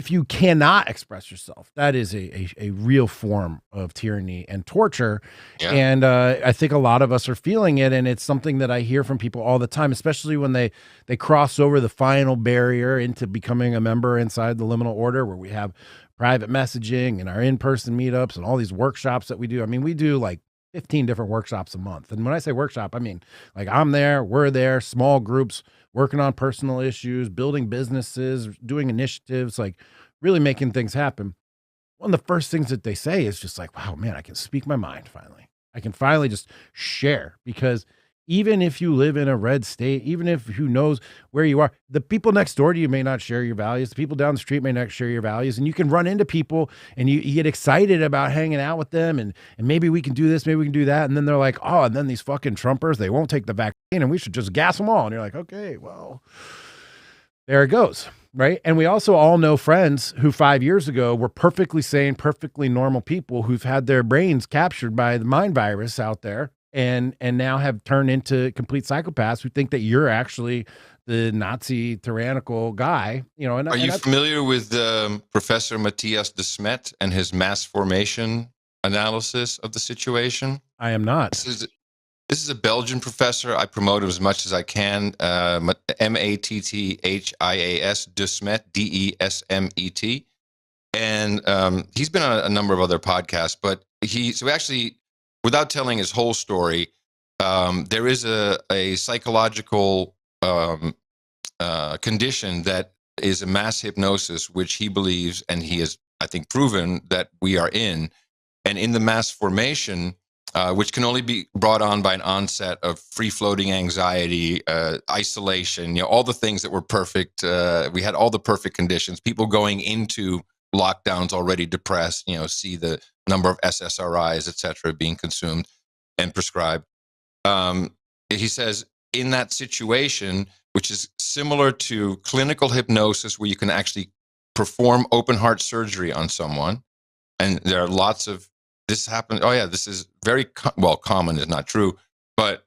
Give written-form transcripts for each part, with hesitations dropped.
if you cannot express yourself, that is a real form of tyranny and torture. Yeah. And I think a lot of us are feeling it. And it's something that I hear from people all the time, especially when they cross over the final barrier into becoming a member inside the Liminal Order, where we have private messaging and our in-person meetups and all these workshops that we do. I mean, we do like 15 different workshops a month. And when I say workshop, I mean, like, I'm there, we're there, small groups, working on personal issues, building businesses, doing initiatives, like really making things happen. One of the first things that they say is just like, wow, man, I can speak my mind finally. I can finally just share, because even if you live in a red state, even if who knows where you are, the people next door to you may not share your values. The people down the street may not share your values. And you can run into people and you get excited about hanging out with them. And maybe we can do this, maybe we can do that. And then they're like, oh, and then these fucking Trumpers, they won't take the vaccine and we should just gas them all. And you're like, okay, well, there it goes. Right. And we also all know friends who 5 years ago were perfectly sane, perfectly normal people who've had their brains captured by the mind virus out there. And now have turned into complete psychopaths who think that you're actually the Nazi tyrannical guy, you know. And are you familiar with Professor Matthias de Smet and his mass formation analysis of the situation? I am not. This is a Belgian professor. I promote him as much as I can. Matthias de Smet, Desmet, and he's been on a number of other podcasts. But so actually, without telling his whole story, there is a psychological condition that is a mass hypnosis, which he believes, and he has, I think, proven that we are in. And in the mass formation, which can only be brought on by an onset of free-floating anxiety, isolation, all the things that were perfect. We had all the perfect conditions. People going into lockdowns already depressed, see the number of SSRIs, et cetera, being consumed and prescribed. He says in that situation, which is similar to clinical hypnosis, where you can actually perform open heart surgery on someone. And there are lots of, this happens. Oh yeah, this is very, common is not true, but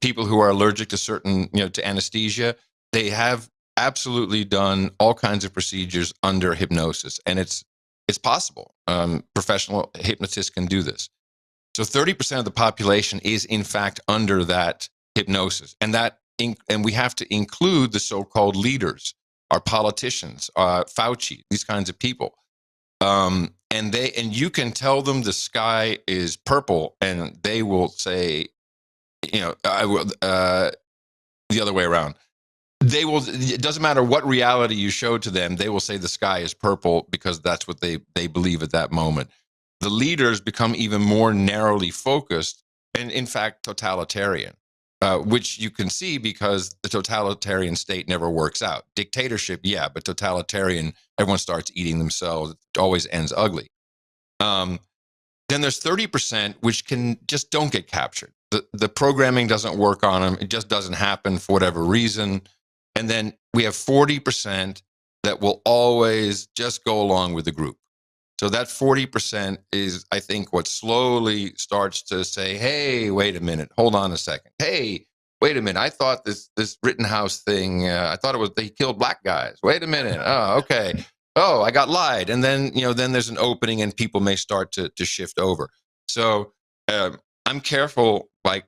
people who are allergic to certain, to anesthesia, they have absolutely done all kinds of procedures under hypnosis, and it's possible. Professional hypnotists can do this. So 30% of the population is in fact under that hypnosis, and we have to include the so-called leaders, our politicians, Fauci, these kinds of people. And you can tell them the sky is purple, and they will say, I will, the other way around. They will. It doesn't matter what reality you show to them. They will say the sky is purple because that's what they believe at that moment. The leaders become even more narrowly focused and, in fact, totalitarian, which you can see because the totalitarian state never works out. Dictatorship, yeah, but totalitarian, everyone starts eating themselves. It always ends ugly. Then there's 30% which just don't get captured. The programming doesn't work on them. It just doesn't happen for whatever reason. And then we have 40% that will always just go along with the group. So that 40% is, I think, what slowly starts to say, hey, wait a minute, hold on a second. Hey, wait a minute, I thought this Rittenhouse thing, I thought it was they killed black guys. Wait a minute. Oh, okay. Oh, I got lied. And then, then there's an opening and people may start to shift over. So I'm careful, like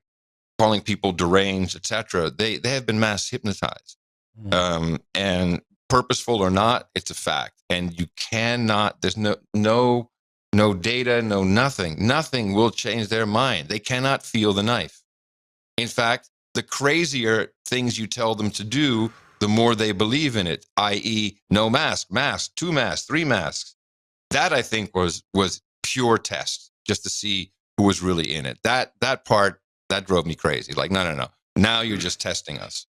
calling people deranged, etc. They have been mass hypnotized. And purposeful or not, it's a fact. And you cannot, there's no data, no nothing. Nothing will change their mind. They cannot feel the knife. In fact, the crazier things you tell them to do, the more they believe in it, i.e. no mask, 2 masks, 3 masks. That, I think, was pure test, just to see who was really in it. That part, that drove me crazy. Like, no. Now you're just testing us.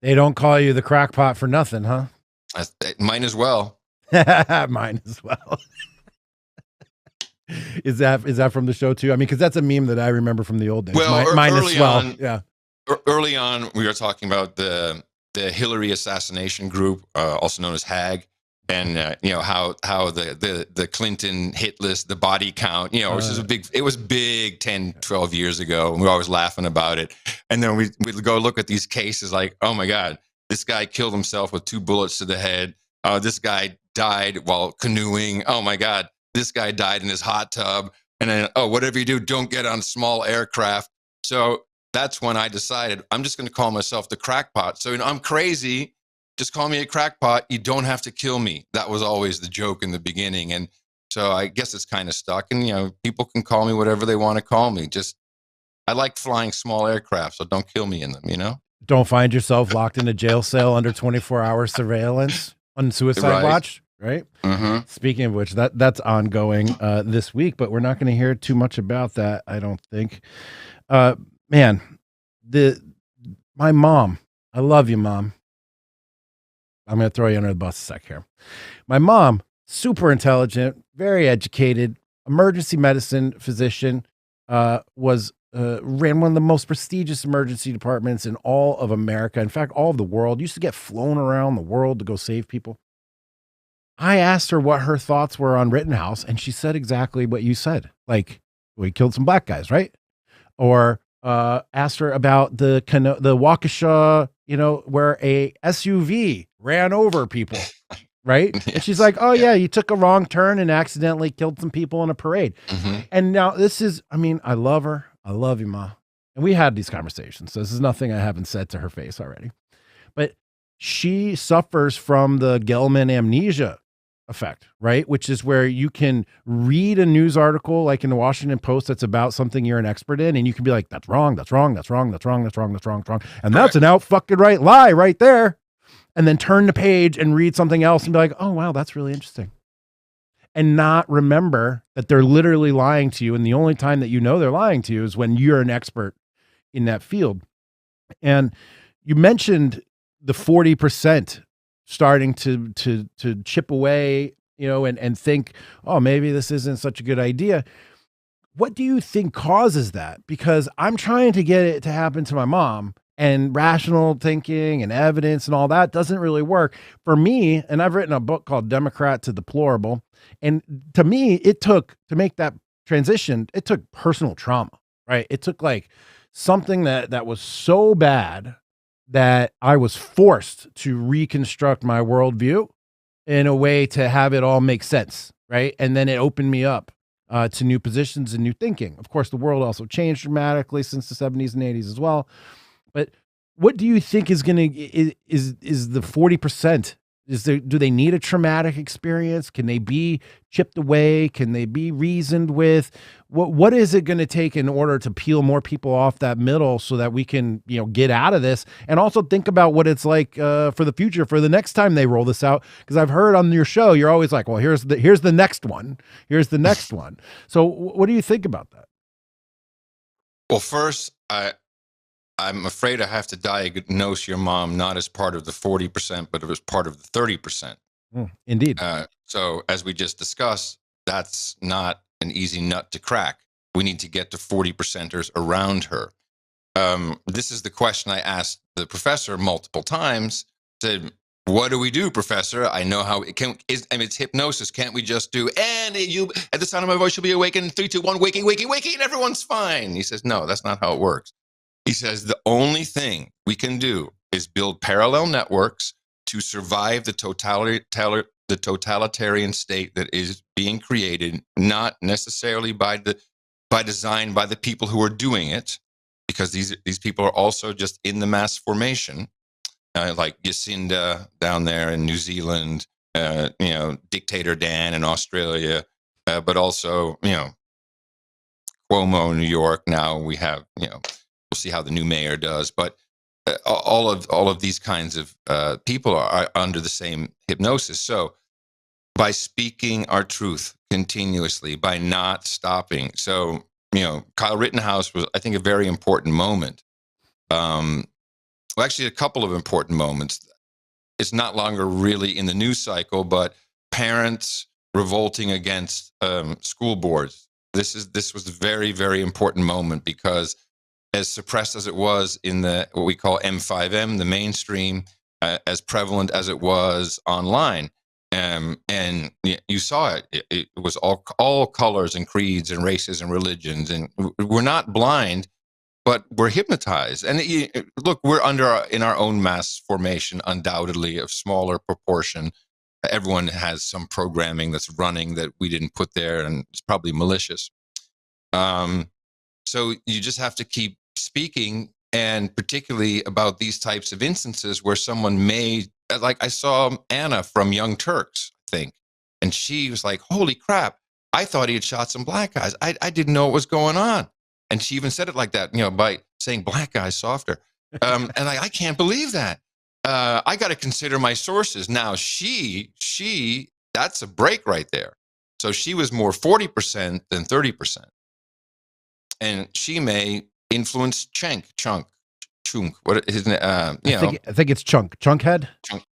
They don't call you the crackpot for nothing, huh? Mine as well. Mine as well. Is that from the show too? I mean, because that's a meme that I remember from the old days. Well, mine as well. Yeah. Early on, we were talking about the Hillary assassination group, also known as HAG, and how the Clinton hit list, the body count, it was big 10, 12 years ago, and we were always laughing about it. And then we'd go look at these cases like, oh my God, this guy killed himself with 2 bullets to the head. This guy died while canoeing. Oh my God, this guy died in his hot tub. And then, oh, whatever you do, don't get on small aircraft. So that's when I decided I'm just going to call myself the crackpot. So I'm crazy. Just call me a crackpot. You don't have to kill me. That was always the joke in the beginning. And so I guess it's kind of stuck. And, people can call me whatever they want to call me. Just, I like flying small aircraft, so don't kill me in them, Don't find yourself locked in a jail cell under 24-hour surveillance on suicide watch, right? Mm-hmm. Speaking of which, that's ongoing this week, but we're not going to hear too much about that, I don't think. Man, my mom, I love you, Mom. I'm going to throw you under the bus a sec here. My mom, super intelligent, very educated, emergency medicine physician, ran one of the most prestigious emergency departments in all of America. In fact, all of the world. Used to get flown around the world to go save people. I asked her what her thoughts were on Rittenhouse, and she said exactly what you said. Like, we killed some black guys, right? Or asked her about the Waukesha, where a SUV ran over people, right? Yes. And she's like, oh yeah, you took a wrong turn and accidentally killed some people in a parade. Mm-hmm. And now this is, I love her. I love you, Ma. And we had these conversations. So this is nothing I haven't said to her face already. But she suffers from the Gelman amnesia effect, right? Which is where you can read a news article like in the Washington Post that's about something you're an expert in, and you can be like, that's wrong, that's wrong, that's wrong, that's wrong, that's wrong, that's wrong, that's wrong. And that's an out fucking right lie right there. And then turn the page and read something else and be like, oh, wow, that's really interesting. And not remember that they're literally lying to you. And the only time that they're lying to you is when you're an expert in that field. And you mentioned the 40% starting to chip away, and think, oh, maybe this isn't such a good idea. What do you think causes that? Because I'm trying to get it to happen to my mom, and rational thinking and evidence and all that doesn't really work for me. And I've written a book called Democrat to Deplorable. And to me, to make that transition, it took personal trauma, right? It took like something that was so bad that I was forced to reconstruct my worldview in a way to have it all make sense, right? And then it opened me up to new positions and new thinking. Of course, the world also changed dramatically since the 70s and 80s as well. But what do you think is the 40%? Do they need a traumatic experience? Can they be chipped away? Can they be reasoned with? What is it going to take in order to peel more people off that middle so that we can, get out of this? And also think about what it's like for the future, for the next time they roll this out. Because I've heard on your show, you're always like, well, here's the next one. Here's the next one. So what do you think about that? Well, first, I'm afraid I have to diagnose your mom not as part of the 40%, but as part of the 30%. Indeed. So as we just discussed, that's not an easy nut to crack. We need to get to 40%ers around her. This is the question I asked the professor multiple times. Said, what do we do, professor? I know how it's hypnosis. Can't we just do, and you, at the sound of my voice, you'll be awakened in 3, 2, 1, waking, and everyone's fine. He says, no, that's not how it works. He says the only thing we can do is build parallel networks to survive the totalitarian state that is being created, not necessarily by design by the people who are doing it, because these people are also just in the mass formation, like Jacinda down there in New Zealand, Dictator Dan in Australia, but also Cuomo in New York. Now we have we'll see how the new mayor does, but all of these kinds of people are under the same hypnosis. So by speaking our truth continuously, by not stopping. So, Kyle Rittenhouse was, I think, a very important moment. Well, actually, a couple of important moments. It's not longer really in the news cycle, but parents revolting against school boards. This was a very, very important moment, because as suppressed as it was in what we call M5M, the mainstream, as prevalent as it was online, and you saw it. It was all colors and creeds and races and religions, and we're not blind, but we're hypnotized. And look, we're in our own mass formation, undoubtedly, of smaller proportion, everyone has some programming that's running that we didn't put there, and it's probably malicious. So you just have to keep speaking, and particularly about these types of instances where someone may, like I saw Anna from Young Turks, I think, and she was like, holy crap, I thought he had shot some black guys. I didn't know what was going on. And she even said it like that, by saying black guys softer. And I can't believe that. I got to consider my sources. Now, that's a break right there. So she was more 40% than 30%. And she may influence Chunk. What is his I think it's Chunkhead. Chunk.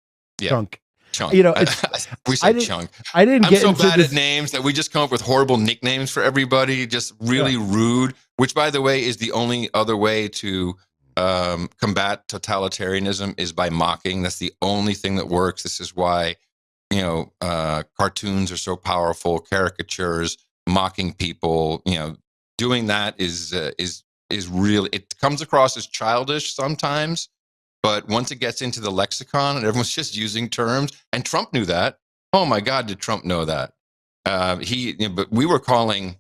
Yeah. Chunk. Chunk. It's, we said Chunk. I didn't get I'm into so bad this. at names that we just come up with horrible nicknames for everybody, just really rude, which, by the way, is the only other way to combat totalitarianism is by mocking. That's the only thing that works. This is why, cartoons are so powerful, caricatures, mocking people, doing that is really, it comes across as childish sometimes, but once it gets into the lexicon and everyone's just using terms, and Trump knew that. Oh my God, did Trump know that? But we were calling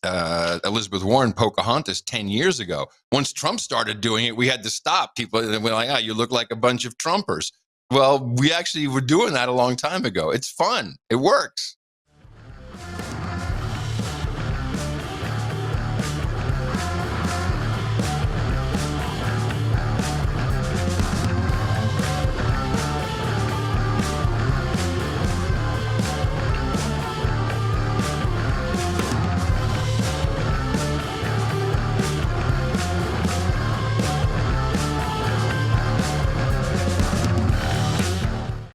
Elizabeth Warren Pocahontas 10 years ago. Once Trump started doing it, we had to stop people. And we're like, you look like a bunch of Trumpers. Well, we actually were doing that a long time ago. It's fun. It works.